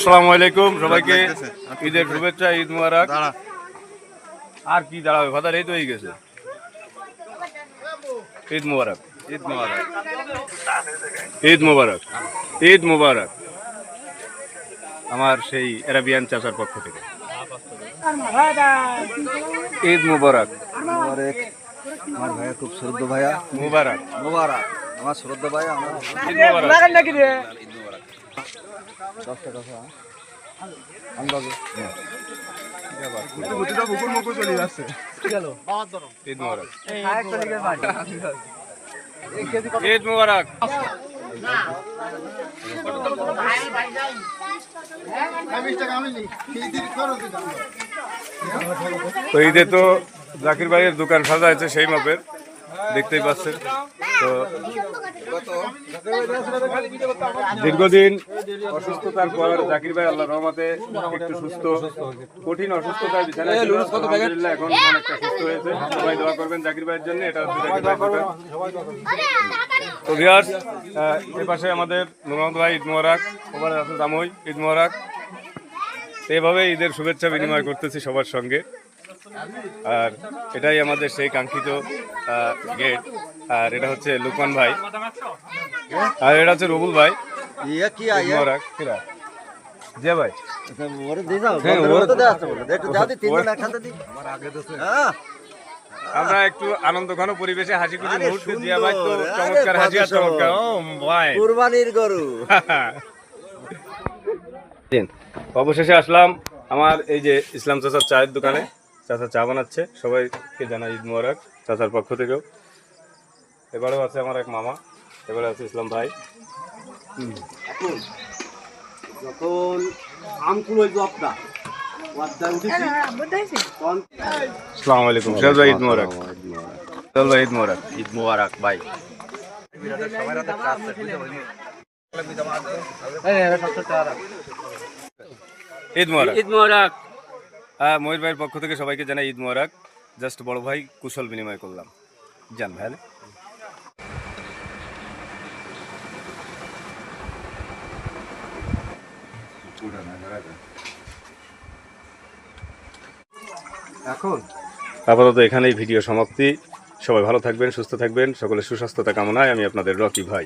আসসালামু আলাইকুম সবাইকে ঈদের শুভেচ্ছা, ঈদ মুবারক। আর কি দাঁড়াবে ফাদার, এই তো হয়ে গেছে। ঈদ মুবারক, ঈদ মুবারক, ঈদ মুবারক, ঈদ মুবারক আমার সেই অ্যারাবিয়ান চাচার পক্ষ থেকে। ঈদ মুবারক। আমার ভাইয়া খুব শ্রদ্ধা ভাইয়া, মুবারক মুবারক আমার শ্রদ্ধা ভাইয়া। আমার ঈদ মুবারক। ঈদ মুবারক। 10 টাকা আন্দাজে ঈদ মুবারক, ঈদ মুবারক। তো ঈদে তো জাকির ভাইয়ের দোকান সাজা আছে সেই মাপের, দেখতেই পাচ্ছেন। তো দীর্ঘদিন অসুস্থতার পর জাকির ভাই আল্লাহর রহমতে একটু সুস্থ, কঠিন অসুস্থতায় বিছানায় ছিল, আলহামদুলিল্লাহ এখন অনেকটা সুস্থ হয়েছে। সবাই দোয়া করবেন জাকির ভাইয়ের জন্য। এটা হচ্ছে জাকির ভাই দোকান। তো ভিউয়ার্স, এই পাশে আমাদের নুরমত ভাই, ঈদ মুবারক। ওপারে আছে জামুই, ঈদ মুবারক। এইভাবে ঈদের শুভেচ্ছা বিনিময় করতেছি সবার সঙ্গে। আর এটাই আমাদের সেই কাঙ্ক্ষিত গেট। আর এটা হচ্ছে লুকমান ভাই, আর এটা হচ্ছে রবুল ভাই। জি ভাই, আমরা একটু আনন্দ ঘন পরিবেশে হাসি খুশি মুহূর্তে। জিয়া ভাই তো চমৎকার হাসি আর চমৎকার। ও ভাই, কুরবানির গরু। অবশেষে আসলাম আমার এই যে ইসলাম চাচার চায়ের দোকানে। চাচা চা বানাচ্ছে, সবাইকে জানাই ঈদ মুবারক চাচার পক্ষ থেকেও। এবারেও আছে আমার এক মামা, এবারে আছে ইসলাম ভাই। যখন আমকুল হইতো আপনার আসসালামু আলাইকুম সিরাজ ভাই, ঈদ মুবারক। সিরাজ ভাই, ঈদ মুবারক। ঈদ মুবারক ভাই। ঈদ মুবারক, ঈদ মুবারক। ময়ূর ভাইয়ের পক্ষ থেকে সবাইকে জানাই ঈদ মুবারক। জাস্ট বড় ভাই কুশল বিনিময় করলাম। জান ভাই, এখন আপাতত এখানেই ভিডিও সমাপ্তি। সবাই ভালো থাকবেন, সুস্থ থাকবেন, সকলের সুস্বাস্থ্যতা কামনায় আমি আপনাদের রকি ভাই।